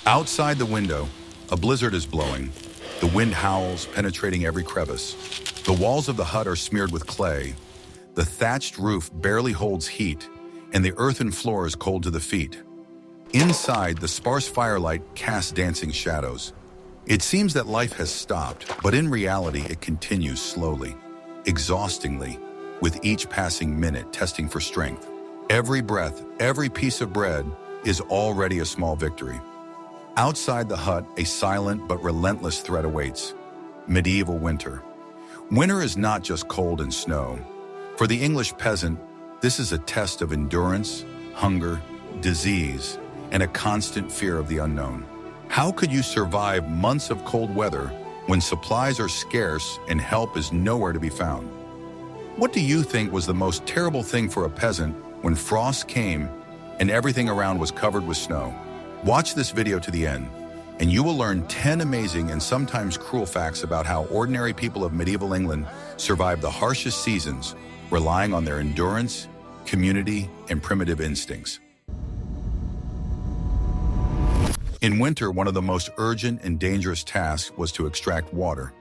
Outside the window, a blizzard is blowing. The wind howls, penetrating every crevice. The walls of the hut are smeared with clay. The thatched roof barely holds heat, and the earthen floor is cold to the feet. Inside, the sparse firelight casts dancing shadows. It seems that life has stopped, but in reality, it continues slowly, exhaustingly, with each passing minute testing for strength. Every breath, every piece of bread is already a small victory. Outside the hut, a silent but relentless threat awaits. Medieval winter. Winter is not just cold and snow. For the English peasant, this is a test of endurance, hunger, disease, and a constant fear of the unknown. How could you survive months of cold weather when supplies are scarce and help is nowhere to be found? What do you think was the most terrible thing for a peasant when frost came and everything around was covered with snow? Watch this video to the end, and you will learn 10 amazing and sometimes cruel facts about how ordinary people of medieval England survived the harshest seasons, relying on their endurance, community, and primitive instincts. In winter, one of the most urgent and dangerous tasks was to extract water.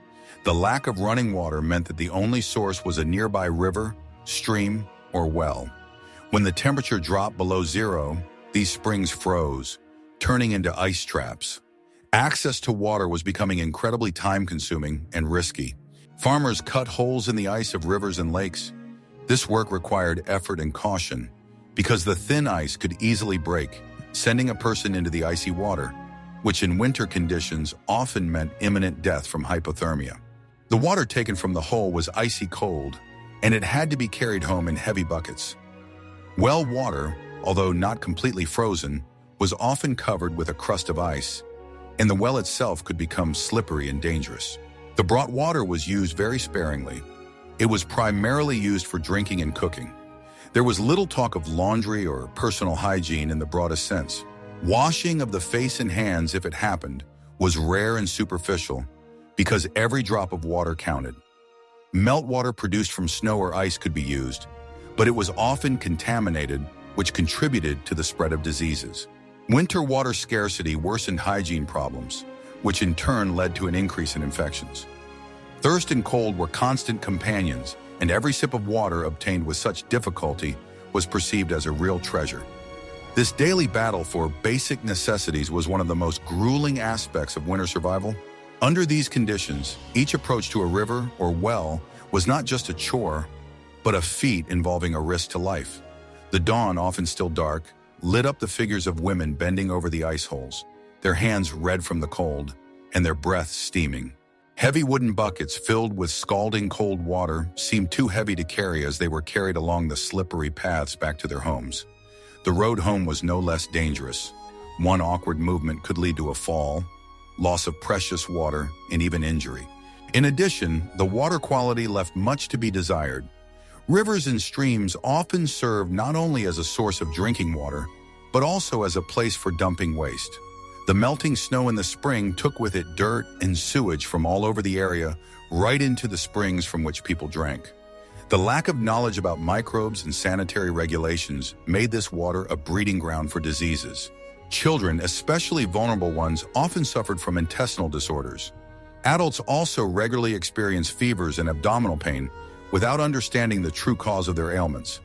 The lack of running water meant that the only source was a nearby river, stream, or well. When the temperature dropped below zero, these springs froze, turning into ice traps. Access to water was becoming incredibly time-consuming and risky. Farmers cut holes in the ice of rivers and lakes. This work required effort and caution, because the thin ice could easily break, sending a person into the icy water, which in winter conditions often meant imminent death from hypothermia. The water taken from the hole was icy cold, and it had to be carried home in heavy buckets. Well water, although not completely frozen, was often covered with a crust of ice, and the well itself could become slippery and dangerous. The brought water was used very sparingly. It was primarily used for drinking and cooking. There was little talk of laundry or personal hygiene in the broadest sense. Washing of the face and hands, if it happened, was rare and superficial because every drop of water counted. Meltwater produced from snow or ice could be used, but it was often contaminated, which contributed to the spread of diseases. Winter water scarcity worsened hygiene problems, which in turn led to an increase in infections. Thirst and cold were constant companions, and every sip of water obtained with such difficulty was perceived as a real treasure. This daily battle for basic necessities was one of the most grueling aspects of winter survival. Under these conditions, each approach to a river or well was not just a chore, but a feat involving a risk to life. The dawn, often still dark, lit up the figures of women bending over the ice holes, their hands red from the cold, and their breath steaming. Heavy wooden buckets filled with scalding cold water seemed too heavy to carry as they were carried along the slippery paths back to their homes. The road home was no less dangerous. One awkward movement could lead to a fall, loss of precious water, and even injury. In addition, the water quality left much to be desired. Rivers and streams often served not only as a source of drinking water, but also as a place for dumping waste. The melting snow in the spring took with it dirt and sewage from all over the area, right into the springs from which people drank. The lack of knowledge about microbes and sanitary regulations made this water a breeding ground for diseases. Children, especially vulnerable ones, often suffered from intestinal disorders. Adults also regularly experienced fevers and abdominal pain without understanding the true cause of their ailments.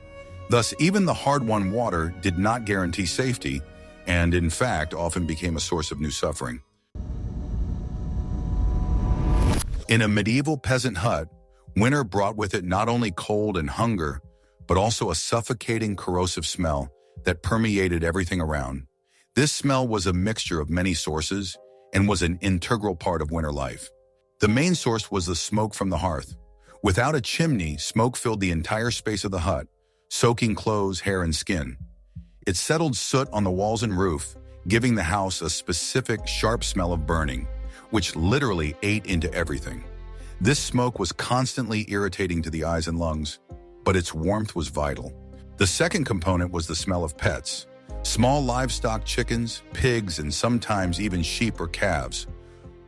Thus, even the hard-won water did not guarantee safety, and in fact often became a source of new suffering. In a medieval peasant hut, winter brought with it not only cold and hunger, but also a suffocating, corrosive smell that permeated everything around. This smell was a mixture of many sources and was an integral part of winter life. The main source was the smoke from the hearth. Without a chimney, smoke filled the entire space of the hut, soaking clothes, hair, and skin. It settled soot on the walls and roof, giving the house a specific, sharp smell of burning, which literally ate into everything. This smoke was constantly irritating to the eyes and lungs, but its warmth was vital. The second component was the smell of pets. Small livestock, chickens, pigs, and sometimes even sheep or calves,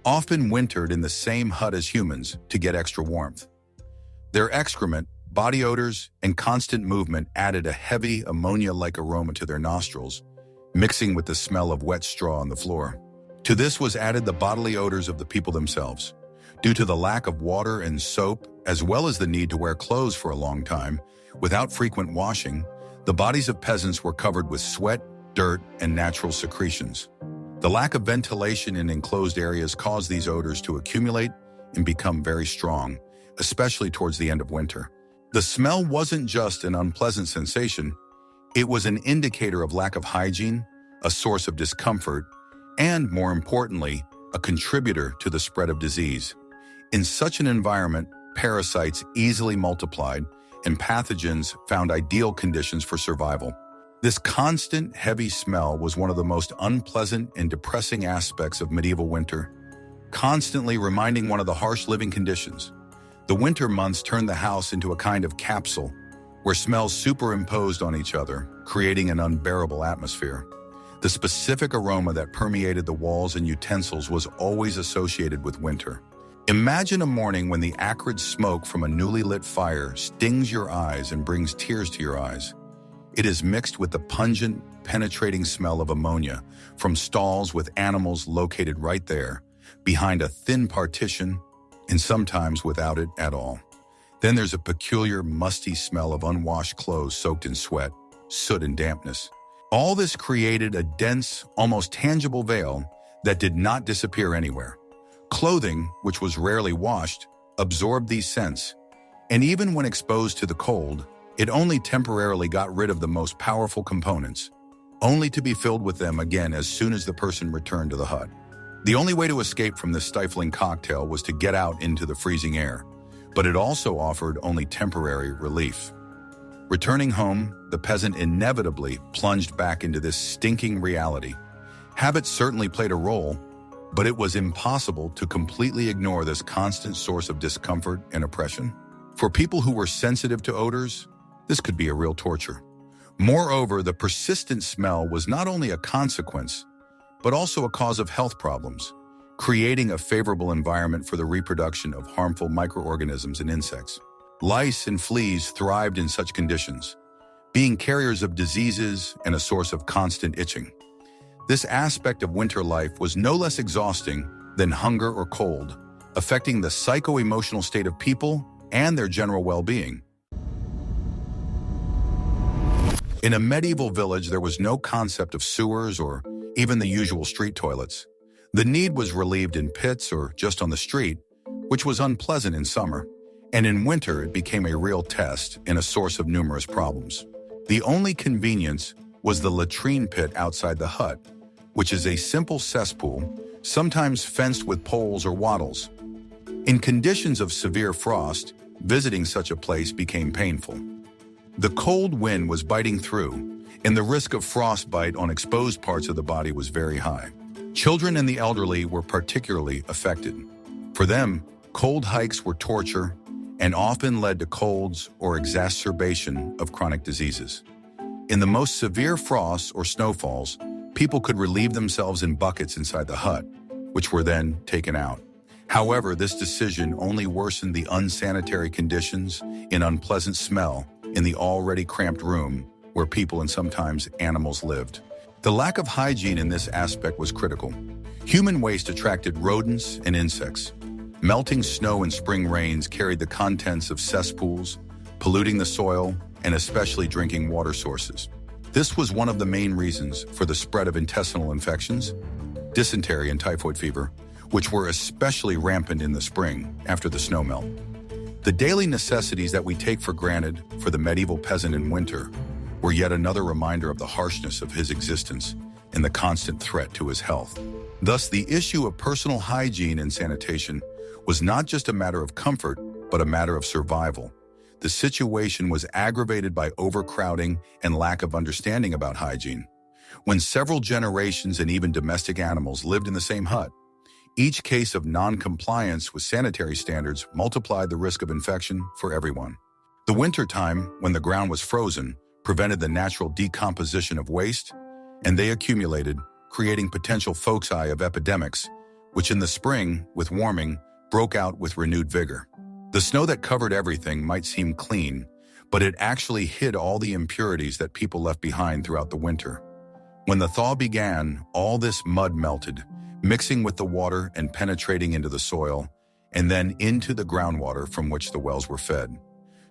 often wintered in the same hut as humans to get extra warmth. Their excrement, body odors, and constant movement added a heavy ammonia-like aroma to their nostrils, mixing with the smell of wet straw on the floor. To this was added the bodily odors of the people themselves. Due to the lack of water and soap, as well as the need to wear clothes for a long time, without frequent washing, the bodies of peasants were covered with sweat, dirt, and natural secretions. The lack of ventilation in enclosed areas caused these odors to accumulate and become very strong, especially towards the end of winter. The smell wasn't just an unpleasant sensation, it was an indicator of lack of hygiene, a source of discomfort, and, more importantly, a contributor to the spread of disease. In such an environment, parasites easily multiplied, and pathogens found ideal conditions for survival. This constant, heavy smell was one of the most unpleasant and depressing aspects of medieval winter, constantly reminding one of the harsh living conditions. The winter months turned the house into a kind of capsule, where smells superimposed on each other, creating an unbearable atmosphere. The specific aroma that permeated the walls and utensils was always associated with winter. Imagine a morning when the acrid smoke from a newly lit fire stings your eyes and brings tears to your eyes. It is mixed with the pungent, penetrating smell of ammonia from stalls with animals located right there, behind a thin partition, and sometimes without it at all. Then there's a peculiar, musty smell of unwashed clothes soaked in sweat, soot, and dampness. All this created a dense, almost tangible veil that did not disappear anywhere. Clothing, which was rarely washed, absorbed these scents, and even when exposed to the cold, it only temporarily got rid of the most powerful components, only to be filled with them again as soon as the person returned to the hut. The only way to escape from this stifling cocktail was to get out into the freezing air, but it also offered only temporary relief. Returning home, the peasant inevitably plunged back into this stinking reality. Habit certainly played a role, but it was impossible to completely ignore this constant source of discomfort and oppression. For people who were sensitive to odors, this could be a real torture. Moreover, the persistent smell was not only a consequence, but also a cause of health problems, creating a favorable environment for the reproduction of harmful microorganisms and insects. Lice and fleas thrived in such conditions, being carriers of diseases and a source of constant itching. This aspect of winter life was no less exhausting than hunger or cold, affecting the psycho-emotional state of people and their general well-being. In a medieval village, there was no concept of sewers or even the usual street toilets. The need was relieved in pits or just on the street, which was unpleasant in summer, and in winter it became a real test and a source of numerous problems. The only convenience was the latrine pit outside the hut, which is a simple cesspool, sometimes fenced with poles or wattles. In conditions of severe frost, visiting such a place became painful. The cold wind was biting through, and the risk of frostbite on exposed parts of the body was very high. Children and the elderly were particularly affected. For them, cold hikes were torture and often led to colds or exacerbation of chronic diseases. In the most severe frosts or snowfalls, people could relieve themselves in buckets inside the hut, which were then taken out. However, this decision only worsened the unsanitary conditions and unpleasant smell in the already cramped room where people and sometimes animals lived. The lack of hygiene in this aspect was critical. Human waste attracted rodents and insects. Melting snow and spring rains carried the contents of cesspools, polluting the soil and especially drinking water sources. This was one of the main reasons for the spread of intestinal infections, dysentery and typhoid fever, which were especially rampant in the spring after the snowmelt. The daily necessities that we take for granted for the medieval peasant in winter were yet another reminder of the harshness of his existence and the constant threat to his health. Thus, the issue of personal hygiene and sanitation was not just a matter of comfort, but a matter of survival. The situation was aggravated by overcrowding and lack of understanding about hygiene. When several generations and even domestic animals lived in the same hut, each case of non-compliance with sanitary standards multiplied the risk of infection for everyone. The winter time, when the ground was frozen, prevented the natural decomposition of waste, and they accumulated, creating potential foci of epidemics, which in the spring, with warming, broke out with renewed vigor. The snow that covered everything might seem clean, but it actually hid all the impurities that people left behind throughout the winter. When the thaw began, all this mud melted, mixing with the water and penetrating into the soil, and then into the groundwater from which the wells were fed.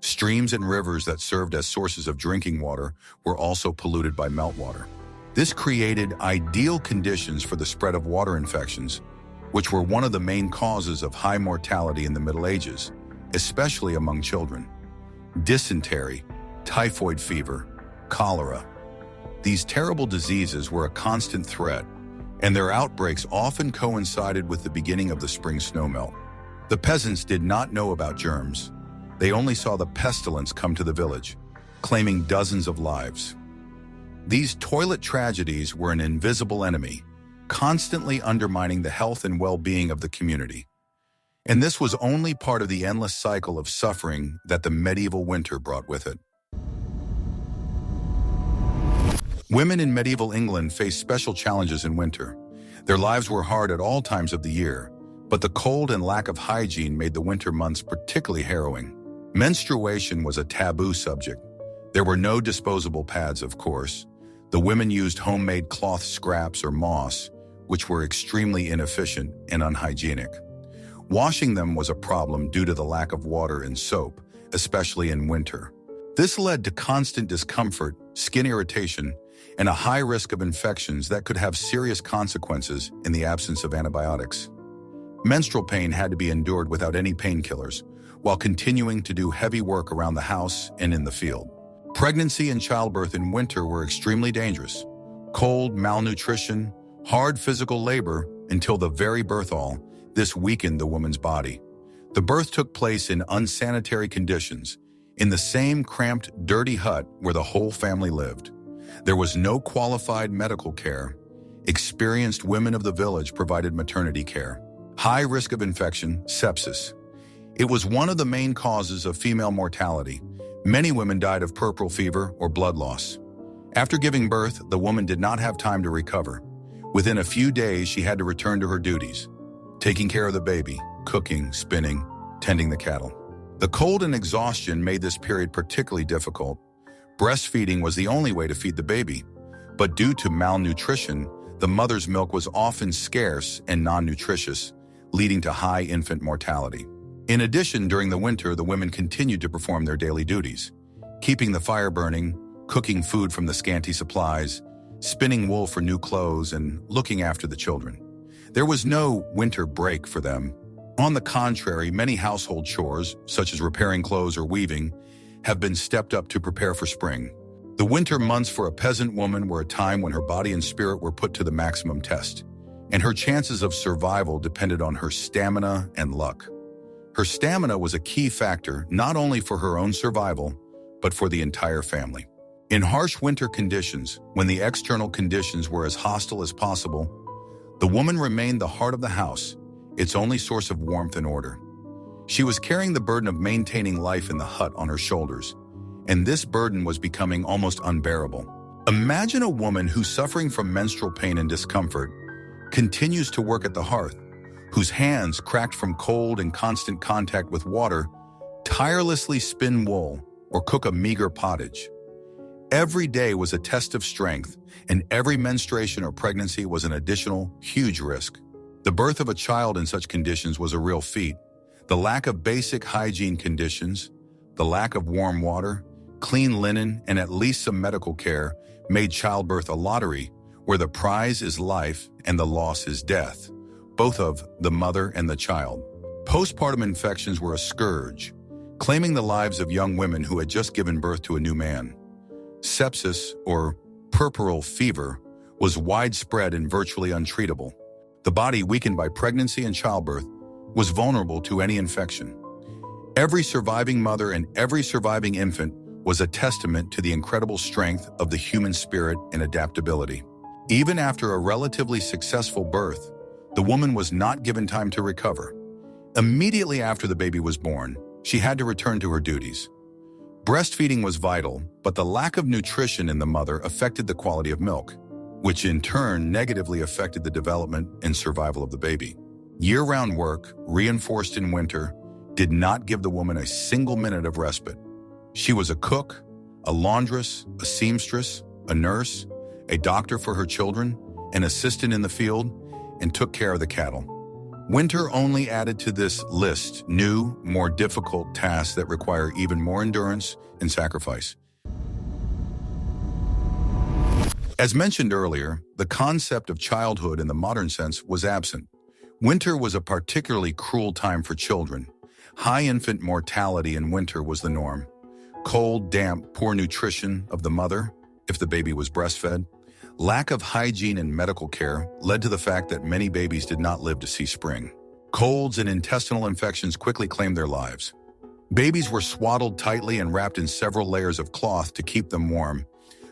Streams and rivers that served as sources of drinking water were also polluted by meltwater. This created ideal conditions for the spread of water infections, which were one of the main causes of high mortality in the Middle Ages, especially among children. Dysentery, typhoid fever, cholera. These terrible diseases were a constant threat, and their outbreaks often coincided with the beginning of the spring snowmelt. The peasants did not know about germs. They only saw the pestilence come to the village, claiming dozens of lives. These toilet tragedies were an invisible enemy, constantly undermining the health and well-being of the community. And this was only part of the endless cycle of suffering that the medieval winter brought with it. Women in medieval England faced special challenges in winter. Their lives were hard at all times of the year, but the cold and lack of hygiene made the winter months particularly harrowing. Menstruation was a taboo subject. There were no disposable pads, of course. The women used homemade cloth scraps or moss, which were extremely inefficient and unhygienic. Washing them was a problem due to the lack of water and soap, especially in winter. This led to constant discomfort, skin irritation, and a high risk of infections that could have serious consequences in the absence of antibiotics. Menstrual pain had to be endured without any painkillers, while continuing to do heavy work around the house and in the field. Pregnancy and childbirth in winter were extremely dangerous. Cold, malnutrition, hard physical labor until the very birth all. This weakened the woman's body. The birth took place in unsanitary conditions, in the same cramped, dirty hut where the whole family lived. There was no qualified medical care. Experienced women of the village provided maternity care. High risk of infection, sepsis. It was one of the main causes of female mortality. Many women died of puerperal fever or blood loss. After giving birth, the woman did not have time to recover. Within a few days, she had to return to her duties, taking care of the baby, cooking, spinning, tending the cattle. The cold and exhaustion made this period particularly difficult. Breastfeeding was the only way to feed the baby, but due to malnutrition, the mother's milk was often scarce and non-nutritious, leading to high infant mortality. In addition, during the winter, the women continued to perform their daily duties, keeping the fire burning, cooking food from the scanty supplies, spinning wool for new clothes, and looking after the children. There was no winter break for them. On the contrary, many household chores, such as repairing clothes or weaving, have been stepped up to prepare for spring. The winter months for a peasant woman were a time when her body and spirit were put to the maximum test, and her chances of survival depended on her stamina and luck. Her stamina was a key factor not only for her own survival, but for the entire family. In harsh winter conditions, when the external conditions were as hostile as possible, the woman remained the heart of the house, its only source of warmth and order. She was carrying the burden of maintaining life in the hut on her shoulders, and this burden was becoming almost unbearable. Imagine a woman who's suffering from menstrual pain and discomfort, continues to work at the hearth, whose hands, cracked from cold and constant contact with water, tirelessly spin wool or cook a meager pottage. Every day was a test of strength, and every menstruation or pregnancy was an additional, huge risk. The birth of a child in such conditions was a real feat. The lack of basic hygiene conditions, the lack of warm water, clean linen, and at least some medical care made childbirth a lottery where the prize is life and the loss is death, both of the mother and the child. Postpartum infections were a scourge, claiming the lives of young women who had just given birth to a new man. Sepsis, or puerperal fever, was widespread and virtually untreatable. The body, weakened by pregnancy and childbirth, was vulnerable to any infection. Every surviving mother and every surviving infant was a testament to the incredible strength of the human spirit and adaptability. Even after a relatively successful birth, the woman was not given time to recover. Immediately after the baby was born, she had to return to her duties. Breastfeeding was vital, but the lack of nutrition in the mother affected the quality of milk, which in turn negatively affected the development and survival of the baby. Year-round work, reinforced in winter, did not give the woman a single minute of respite. She was a cook, a laundress, a seamstress, a nurse, a doctor for her children, an assistant in the field, and took care of the cattle. Winter only added to this list new, more difficult tasks that require even more endurance and sacrifice. As mentioned earlier, the concept of childhood in the modern sense was absent. Winter was a particularly cruel time for children. High infant mortality in winter was the norm. Cold, damp, poor nutrition of the mother, if the baby was breastfed, lack of hygiene and medical care led to the fact that many babies did not live to see spring. Colds and intestinal infections quickly claimed their lives. Babies were swaddled tightly and wrapped in several layers of cloth to keep them warm,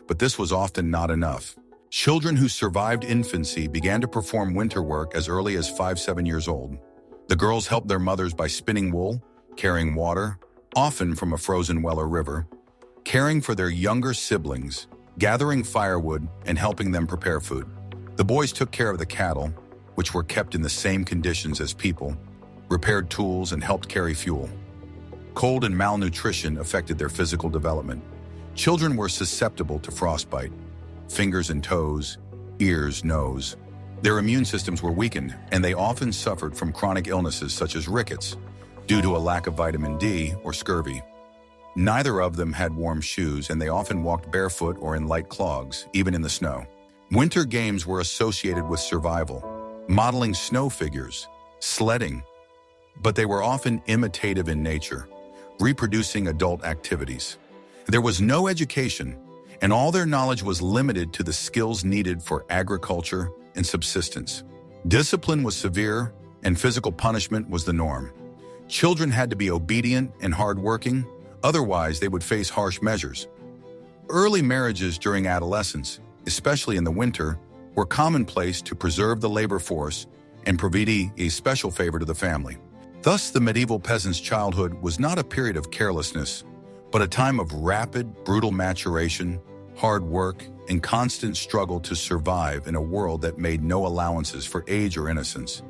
but this was often not enough. Children who survived infancy began to perform winter work as early as 5-7 years old. The girls helped their mothers by spinning wool, carrying water, often from a frozen well or river, caring for their younger siblings, gathering firewood, and helping them prepare food. The boys took care of the cattle, which were kept in the same conditions as people, repaired tools, and helped carry fuel. Cold and malnutrition affected their physical development. Children were susceptible to frostbite, fingers and toes, ears, nose. Their immune systems were weakened, and they often suffered from chronic illnesses such as rickets, due to a lack of vitamin D or scurvy. Neither of them had warm shoes, and they often walked barefoot or in light clogs, even in the snow. Winter games were associated with survival, modeling snow figures, sledding, but they were often imitative in nature, reproducing adult activities. There was no education, and all their knowledge was limited to the skills needed for agriculture and subsistence. Discipline was severe, and physical punishment was the norm. Children had to be obedient and hardworking, otherwise they would face harsh measures. Early marriages during adolescence, especially in the winter, were commonplace to preserve the labor force and provide a special favor to the family. Thus, the medieval peasant's childhood was not a period of carelessness, but a time of rapid, brutal maturation, hard work, and constant struggle to survive in a world that made no allowances for age or innocence.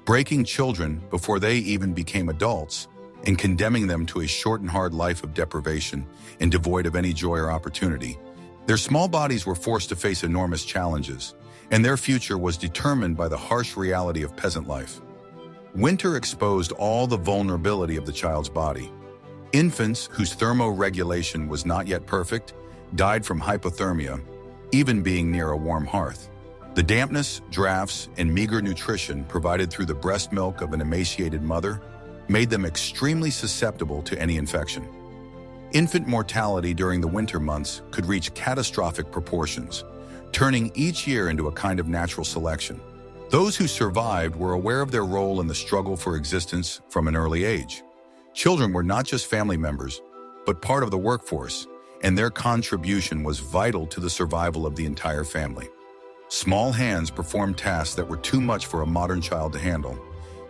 Breaking children before they even became adults and condemning them to a short and hard life of deprivation and devoid of any joy or opportunity. Their small bodies were forced to face enormous challenges, and their future was determined by the harsh reality of peasant life. Winter exposed all the vulnerability of the child's body. Infants whose thermoregulation was not yet perfect died from hypothermia, even being near a warm hearth. The dampness, drafts, and meager nutrition provided through the breast milk of an emaciated mother made them extremely susceptible to any infection. Infant mortality during the winter months could reach catastrophic proportions, turning each year into a kind of natural selection. Those who survived were aware of their role in the struggle for existence from an early age. Children were not just family members, but part of the workforce, and their contribution was vital to the survival of the entire family. Small hands performed tasks that were too much for a modern child to handle,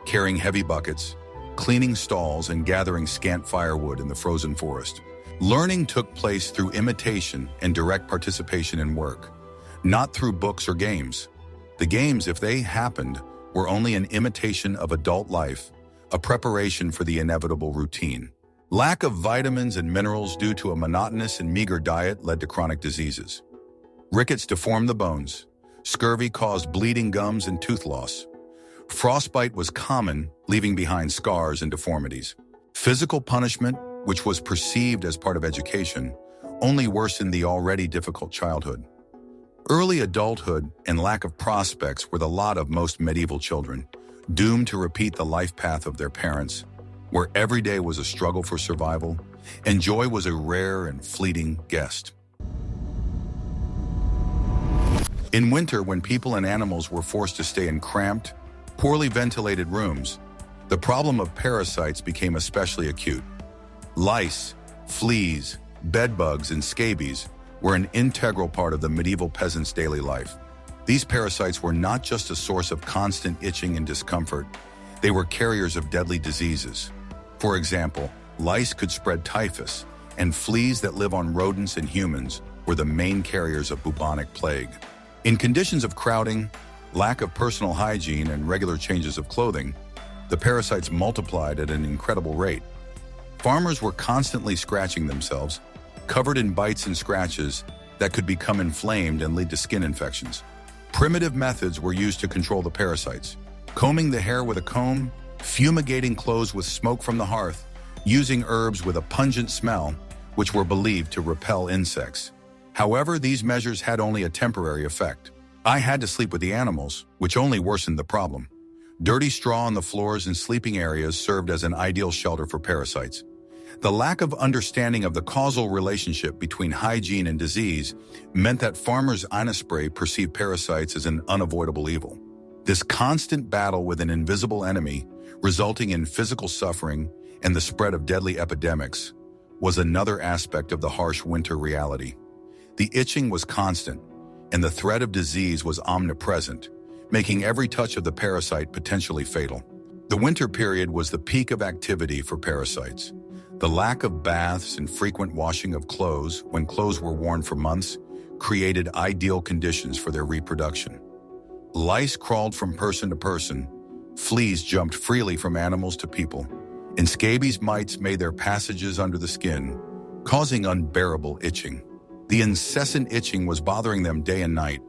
carrying heavy buckets, cleaning stalls, and gathering scant firewood in the frozen forest. Learning took place through imitation and direct participation in work, not through books or games. The games, if they happened, were only an imitation of adult life, a preparation for the inevitable routine. Lack of vitamins and minerals due to a monotonous and meager diet led to chronic diseases. Rickets deformed the bones. Scurvy caused bleeding gums and tooth loss. Frostbite was common, leaving behind scars and deformities. Physical punishment, which was perceived as part of education, only worsened the already difficult childhood. Early adulthood and lack of prospects were the lot of most medieval children, doomed to repeat the life path of their parents, where every day was a struggle for survival, and joy was a rare and fleeting guest. In winter, when people and animals were forced to stay in cramped, poorly ventilated rooms, the problem of parasites became especially acute. Lice, fleas, bedbugs, and scabies were an integral part of the medieval peasant's daily life. These parasites were not just a source of constant itching and discomfort, they were carriers of deadly diseases. For example, lice could spread typhus, and fleas that live on rodents and humans were the main carriers of bubonic plague. In conditions of crowding, lack of personal hygiene, and regular changes of clothing, the parasites multiplied at an incredible rate. Farmers were constantly scratching themselves, covered in bites and scratches that could become inflamed and lead to skin infections. Primitive methods were used to control the parasites: combing the hair with a comb, fumigating clothes with smoke from the hearth, using herbs with a pungent smell, which were believed to repel insects. However, these measures had only a temporary effect. I had to sleep with the animals, which only worsened the problem. Dirty straw on the floors and sleeping areas served as an ideal shelter for parasites. The lack of understanding of the causal relationship between hygiene and disease meant that farmers in Osprey perceived parasites as an unavoidable evil. This constant battle with an invisible enemy, resulting in physical suffering and the spread of deadly epidemics, was another aspect of the harsh winter reality. The itching was constant, and the threat of disease was omnipresent, making every touch of the parasite potentially fatal. The winter period was the peak of activity for parasites. The lack of baths and frequent washing of clothes, when clothes were worn for months, created ideal conditions for their reproduction. Lice crawled from person to person, fleas jumped freely from animals to people, and scabies mites made their passages under the skin, causing unbearable itching. The incessant itching was bothering them day and night,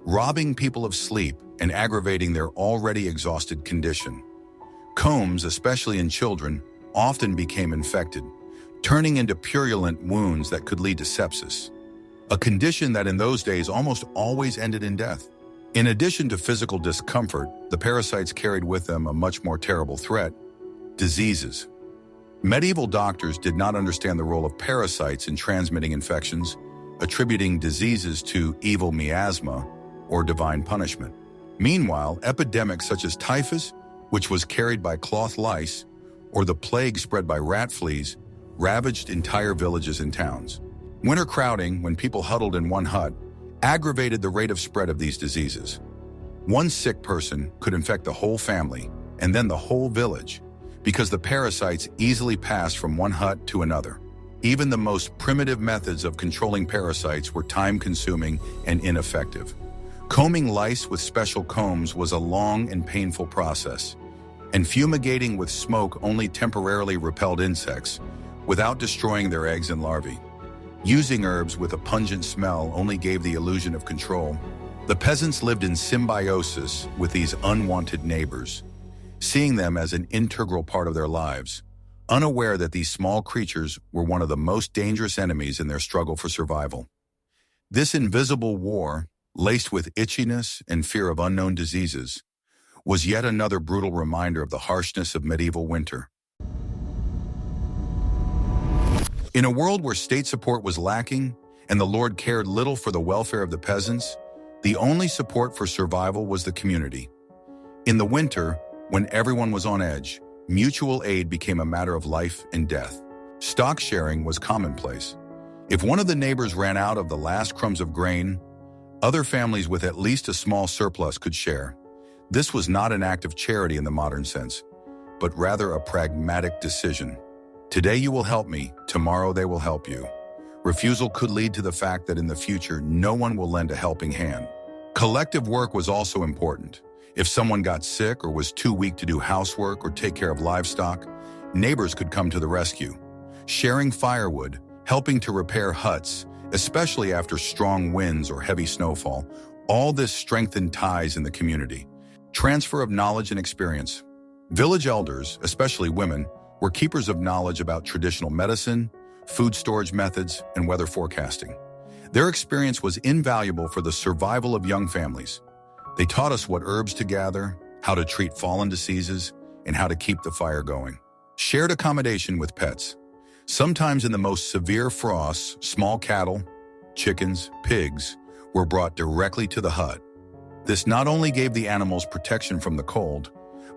robbing people of sleep and aggravating their already exhausted condition. Combs, especially in children, often became infected, turning into purulent wounds that could lead to sepsis, a condition that in those days almost always ended in death. In addition to physical discomfort, the parasites carried with them a much more terrible threat: diseases. Medieval doctors did not understand the role of parasites in transmitting infections, attributing diseases to evil miasma or divine punishment. Meanwhile, epidemics such as typhus, which was carried by cloth lice, or the plague spread by rat fleas, ravaged entire villages and towns. Winter crowding, when people huddled in one hut, aggravated the rate of spread of these diseases. One sick person could infect the whole family and then the whole village, because the parasites easily passed from one hut to another. Even the most primitive methods of controlling parasites were time-consuming and ineffective. Combing lice with special combs was a long and painful process, and fumigating with smoke only temporarily repelled insects, without destroying their eggs and larvae. Using herbs with a pungent smell only gave the illusion of control. The peasants lived in symbiosis with these unwanted neighbors, seeing them as an integral part of their lives, unaware that these small creatures were one of the most dangerous enemies in their struggle for survival. This invisible war, laced with itchiness and fear of unknown diseases, was yet another brutal reminder of the harshness of medieval winter. In a world where state support was lacking and the Lord cared little for the welfare of the peasants, the only support for survival was the community. In the winter, when everyone was on edge, mutual aid became a matter of life and death. Stock sharing was commonplace. If one of the neighbors ran out of the last crumbs of grain, other families with at least a small surplus could share. This was not an act of charity in the modern sense, but rather a pragmatic decision. Today you will help me, tomorrow they will help you. Refusal could lead to the fact that in the future no one will lend a helping hand. Collective work was also important. If someone got sick or was too weak to do housework or take care of livestock, neighbors could come to the rescue. Sharing firewood, helping to repair huts, especially after strong winds or heavy snowfall, all this strengthened ties in the community. Transfer of knowledge and experience. Village elders, especially women, were keepers of knowledge about traditional medicine, food storage methods, and weather forecasting. Their experience was invaluable for the survival of young families. They taught us what herbs to gather, how to treat fallen diseases, and how to keep the fire going. Shared accommodation with pets. Sometimes in the most severe frosts, small cattle, chickens, pigs, were brought directly to the hut. This not only gave the animals protection from the cold,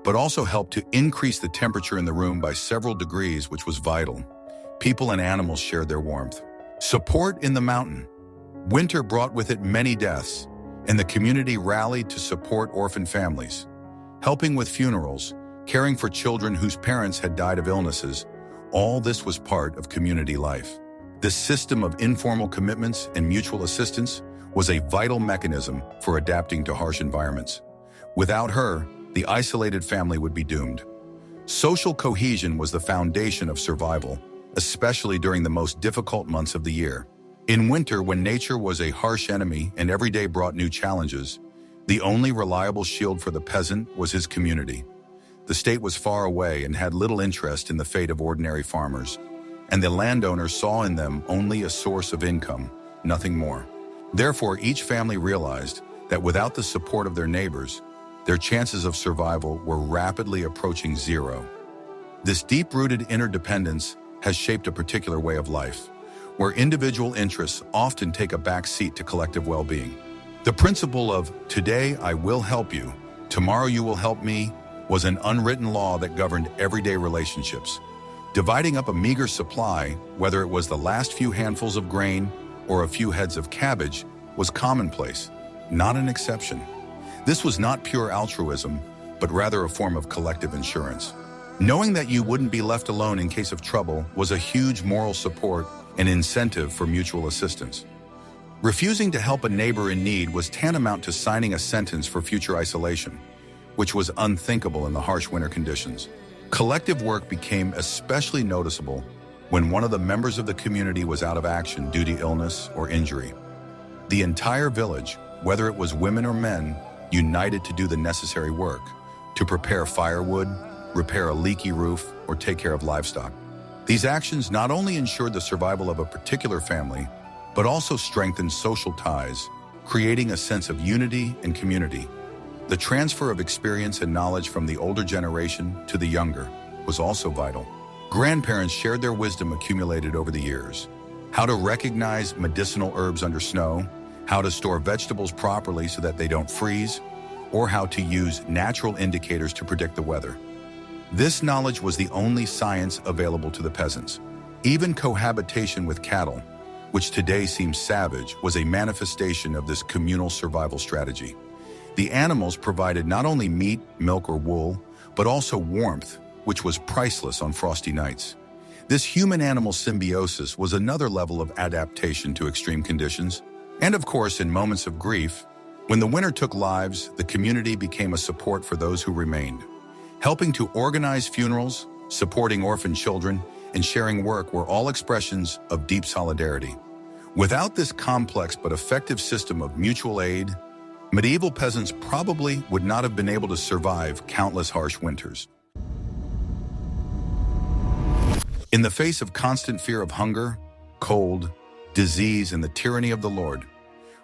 but also helped to increase the temperature in the room by several degrees, which was vital. People and animals shared their warmth. Support in the mountain. Winter brought with it many deaths, and the community rallied to support orphan families. Helping with funerals, caring for children whose parents had died of illnesses, all this was part of community life. This system of informal commitments and mutual assistance was a vital mechanism for adapting to harsh environments. Without her, the isolated family would be doomed. Social cohesion was the foundation of survival, especially during the most difficult months of the year. In winter, when nature was a harsh enemy and every day brought new challenges, The only reliable shield for the peasant was his community. The state was far away and had little interest in the fate of ordinary farmers, and the landowner saw in them only a source of income, nothing more. Therefore, each family realized that without the support of their neighbors, their chances of survival were rapidly approaching zero. This deep-rooted interdependence has shaped a particular way of life, where individual interests often take a back seat to collective well-being. The principle of, "Today I will help you, tomorrow you will help me," was an unwritten law that governed everyday relationships. Dividing up a meager supply, whether it was the last few handfuls of grain or a few heads of cabbage, was commonplace, not an exception. This was not pure altruism, but rather a form of collective insurance. Knowing that you wouldn't be left alone in case of trouble was a huge moral support and incentive for mutual assistance. Refusing to help a neighbor in need was tantamount to signing a sentence for future isolation, which was unthinkable in the harsh winter conditions. Collective work became especially noticeable when one of the members of the community was out of action due to illness or injury. The entire village, whether it was women or men, united to do the necessary work, to prepare firewood, repair a leaky roof, or take care of livestock. These actions not only ensured the survival of a particular family, but also strengthened social ties, creating a sense of unity and community. The transfer of experience and knowledge from the older generation to the younger was also vital. Grandparents shared their wisdom accumulated over the years. How to recognize medicinal herbs under snow, how to store vegetables properly so that they don't freeze, or how to use natural indicators to predict the weather. This knowledge was the only science available to the peasants. Even cohabitation with cattle, which today seems savage, was a manifestation of this communal survival strategy. The animals provided not only meat, milk, or wool, but also warmth, which was priceless on frosty nights. This human-animal symbiosis was another level of adaptation to extreme conditions. And of course, in moments of grief, when the winter took lives, the community became a support for those who remained. Helping to organize funerals, supporting orphan children, and sharing work were all expressions of deep solidarity. Without this complex but effective system of mutual aid, medieval peasants probably would not have been able to survive countless harsh winters. In the face of constant fear of hunger, cold, disease, and the tyranny of the Lord,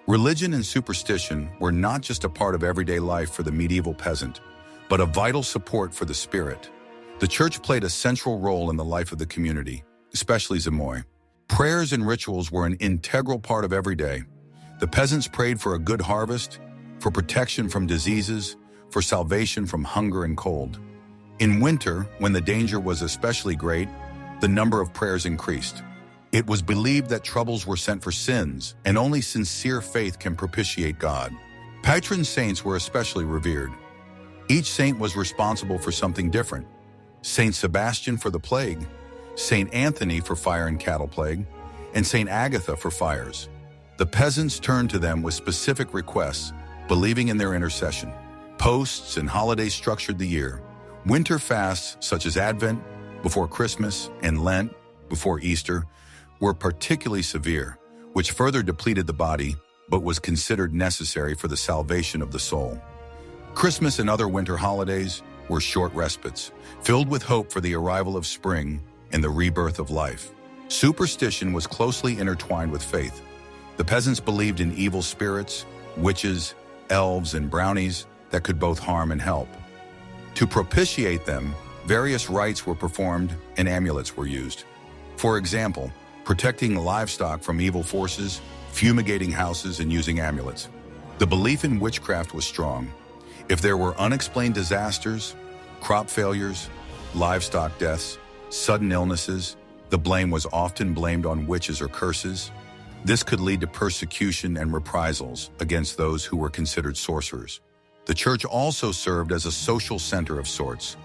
religion and superstition were not just a part of everyday life for the medieval peasant, but a vital support for the spirit. The church played a central role in the life of the community, especially Zimoy. Prayers and rituals were an integral part of every day. The peasants prayed for a good harvest, for protection from diseases, for salvation from hunger and cold. In winter, when the danger was especially great, the number of prayers increased. It was believed that troubles were sent for sins, and only sincere faith can propitiate God. Patron saints were especially revered. Each saint was responsible for something different. Saint Sebastian for the plague, Saint Anthony for fire and cattle plague, and Saint Agatha for fires. The peasants turned to them with specific requests, believing in their intercession. Posts and holidays structured the year. Winter fasts, such as Advent, before Christmas, and Lent, before Easter, were particularly severe, which further depleted the body, but was considered necessary for the salvation of the soul. Christmas and other winter holidays were short respites, filled with hope for the arrival of spring and the rebirth of life. Superstition was closely intertwined with faith. The peasants believed in evil spirits, witches, elves, and brownies that could both harm and help. To propitiate them, various rites were performed and amulets were used. For example, protecting livestock from evil forces, fumigating houses, and using amulets. The belief in witchcraft was strong. If there were unexplained disasters, crop failures, livestock deaths, sudden illnesses, the blame was often blamed on witches or curses. This could lead to persecution and reprisals against those who were considered sorcerers. The church also served as a social center of sorts.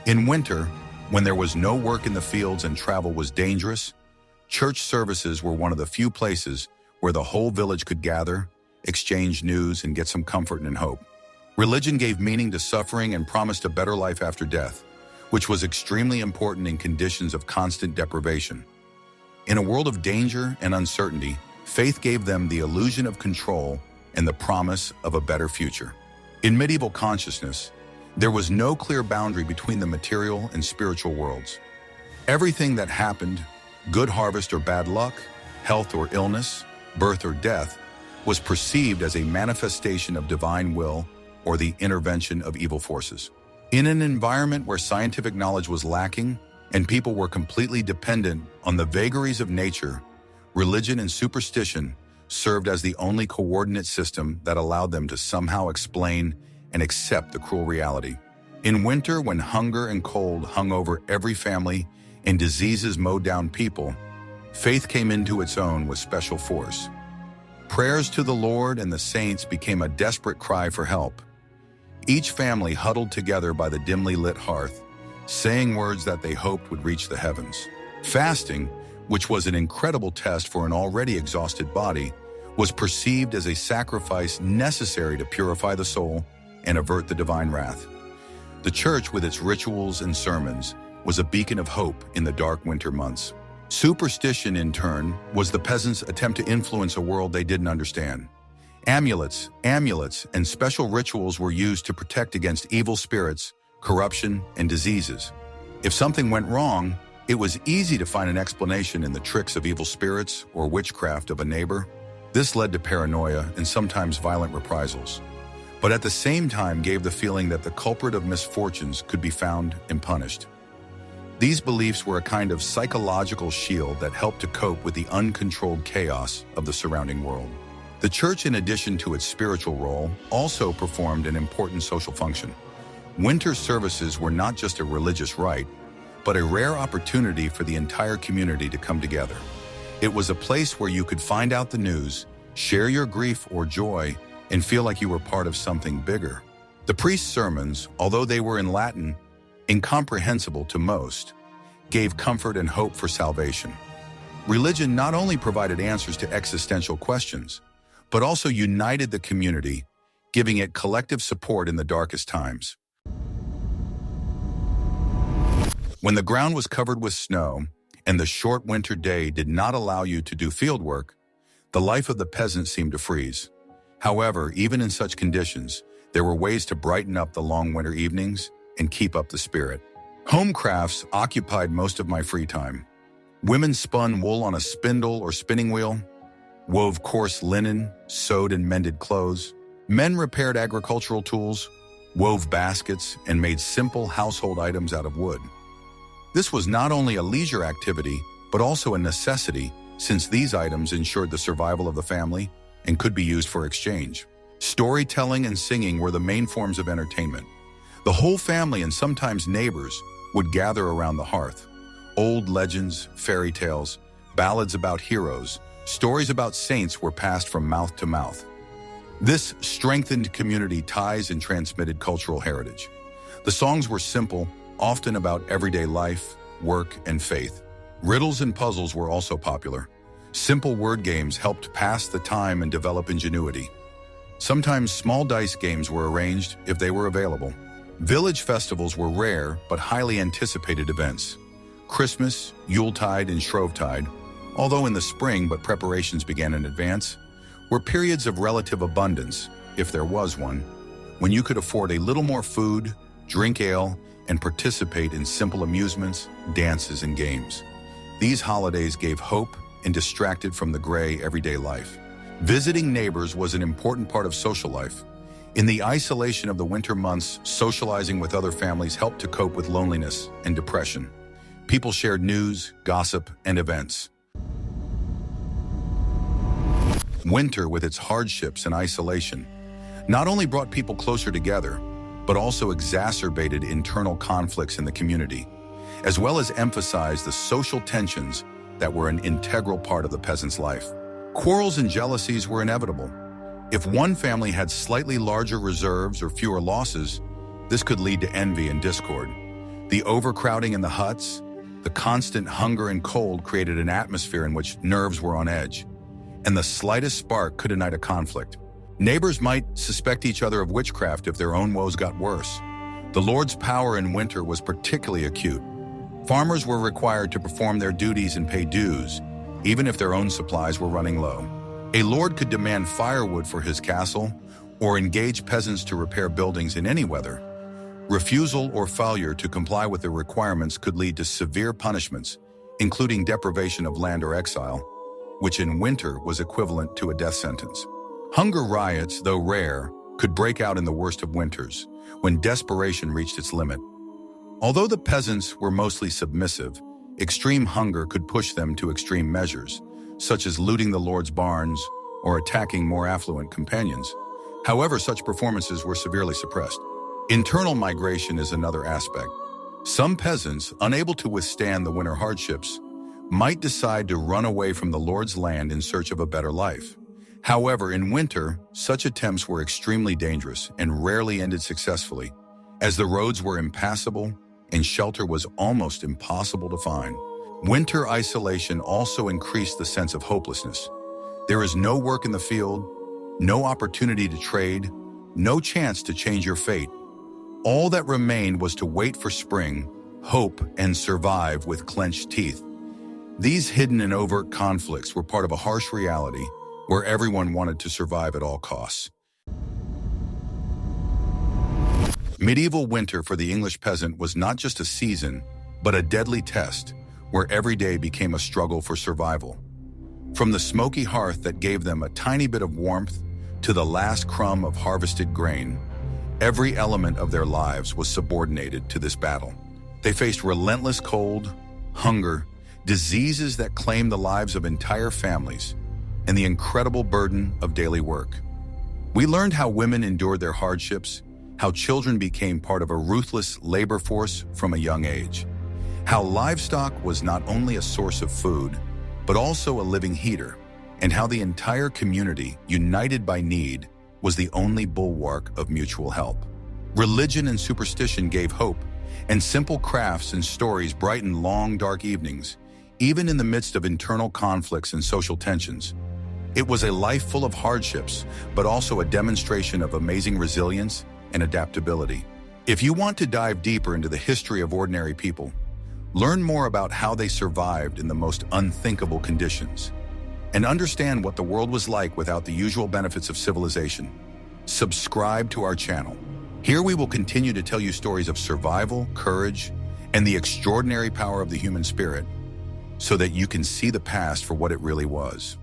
In winter, when there was no work in the fields and travel was dangerous, church services were one of the few places where the whole village could gather, exchange news, and get some comfort and hope. Religion gave meaning to suffering and promised a better life after death, which was extremely important in conditions of constant deprivation. In a world of danger and uncertainty, faith gave them the illusion of control and the promise of a better future. In medieval consciousness, there was no clear boundary between the material and spiritual worlds. Everything that happened, good harvest or bad luck, health or illness, birth or death, was perceived as a manifestation of divine will or the intervention of evil forces. In an environment where scientific knowledge was lacking and people were completely dependent on the vagaries of nature, religion and superstition served as the only coordinate system that allowed them to somehow explain and accept the cruel reality. In winter, when hunger and cold hung over every family and diseases mowed down people, faith came into its own with special force. Prayers to the Lord and the saints became a desperate cry for help. Each family huddled together by the dimly lit hearth, saying words that they hoped would reach the heavens. Fasting, which was an incredible test for an already exhausted body, was perceived as a sacrifice necessary to purify the soul and avert the divine wrath. The church, with its rituals and sermons, was a beacon of hope in the dark winter months. Superstition, in turn, was the peasants' attempt to influence a world they didn't understand. Amulets, and special rituals were used to protect against evil spirits, corruption, and diseases. If something went wrong, it was easy to find an explanation in the tricks of evil spirits or witchcraft of a neighbor. This led to paranoia and sometimes violent reprisals, but at the same time gave the feeling that the culprit of misfortunes could be found and punished. These beliefs were a kind of psychological shield that helped to cope with the uncontrolled chaos of the surrounding world. The church, in addition to its spiritual role, also performed an important social function. Winter services were not just a religious rite, but a rare opportunity for the entire community to come together. It was a place where you could find out the news, share your grief or joy, and feel like you were part of something bigger. The priest's sermons, although they were in Latin, incomprehensible to most, gave comfort and hope for salvation. Religion not only provided answers to existential questions, but also united the community, giving it collective support in the darkest times. When the ground was covered with snow and the short winter day did not allow you to do field work, the life of the peasant seemed to freeze. However, even in such conditions, there were ways to brighten up the long winter evenings and keep up the spirit. Home crafts occupied most of my free time. Women spun wool on a spindle or spinning wheel, wove coarse linen, sewed and mended clothes. Men repaired agricultural tools, wove baskets, and made simple household items out of wood. This was not only a leisure activity, but also a necessity, since these items ensured the survival of the family and could be used for exchange. Storytelling and singing were the main forms of entertainment. The whole family and sometimes neighbors would gather around the hearth. Old legends, fairy tales, ballads about heroes, stories about saints were passed from mouth to mouth. This strengthened community ties and transmitted cultural heritage. The songs were simple, often about everyday life, work, and faith. Riddles and puzzles were also popular. Simple word games helped pass the time and develop ingenuity. Sometimes small dice games were arranged if they were available. Village festivals were rare but highly anticipated events. Christmas, Yuletide, and Shrovetide, although in the spring but preparations began in advance, were periods of relative abundance, if there was one, when you could afford a little more food, drink ale, and participate in simple amusements, dances, and games. These holidays gave hope and distracted from the gray everyday life. Visiting neighbors was an important part of social life. In the isolation of the winter months, socializing with other families helped to cope with loneliness and depression. People shared news, gossip, and events. Winter, with its hardships and isolation, not only brought people closer together, but also exacerbated internal conflicts in the community, as well as emphasized the social tensions that were an integral part of the peasant's life. Quarrels and jealousies were inevitable. If one family had slightly larger reserves or fewer losses, this could lead to envy and discord. The overcrowding in the huts, the constant hunger and cold created an atmosphere in which nerves were on edge, and the slightest spark could ignite a conflict. Neighbors might suspect each other of witchcraft if their own woes got worse. The Lord's power in winter was particularly acute. Farmers were required to perform their duties and pay dues, even if their own supplies were running low. A lord could demand firewood for his castle, or engage peasants to repair buildings in any weather. Refusal or failure to comply with the requirements could lead to severe punishments, including deprivation of land or exile, which in winter was equivalent to a death sentence. Hunger riots, though rare, could break out in the worst of winters, when desperation reached its limit. Although the peasants were mostly submissive, extreme hunger could push them to extreme measures, such as looting the Lord's barns or attacking more affluent companions. However, such performances were severely suppressed. Internal migration is another aspect. Some peasants, unable to withstand the winter hardships, might decide to run away from the Lord's land in search of a better life. However, in winter, such attempts were extremely dangerous and rarely ended successfully, as the roads were impassable and shelter was almost impossible to find. Winter isolation also increased the sense of hopelessness. There is no work in the field, no opportunity to trade, no chance to change your fate. All that remained was to wait for spring, hope, and survive with clenched teeth. These hidden and overt conflicts were part of a harsh reality where everyone wanted to survive at all costs. Medieval winter for the English peasant was not just a season, but a deadly test where every day became a struggle for survival. From the smoky hearth that gave them a tiny bit of warmth to the last crumb of harvested grain, every element of their lives was subordinated to this battle. They faced relentless cold, hunger, diseases that claimed the lives of entire families, and the incredible burden of daily work. We learned how women endured their hardships, how children became part of a ruthless labor force from a young age, how livestock was not only a source of food, but also a living heater, and how the entire community, united by need, was the only bulwark of mutual help. Religion and superstition gave hope, and simple crafts and stories brightened long, dark evenings, even in the midst of internal conflicts and social tensions. It was a life full of hardships, but also a demonstration of amazing resilience and adaptability. If you want to dive deeper into the history of ordinary people, learn more about how they survived in the most unthinkable conditions, and understand what the world was like without the usual benefits of civilization, subscribe to our channel. Here we will continue to tell you stories of survival, courage, and the extraordinary power of the human spirit, so that you can see the past for what it really was.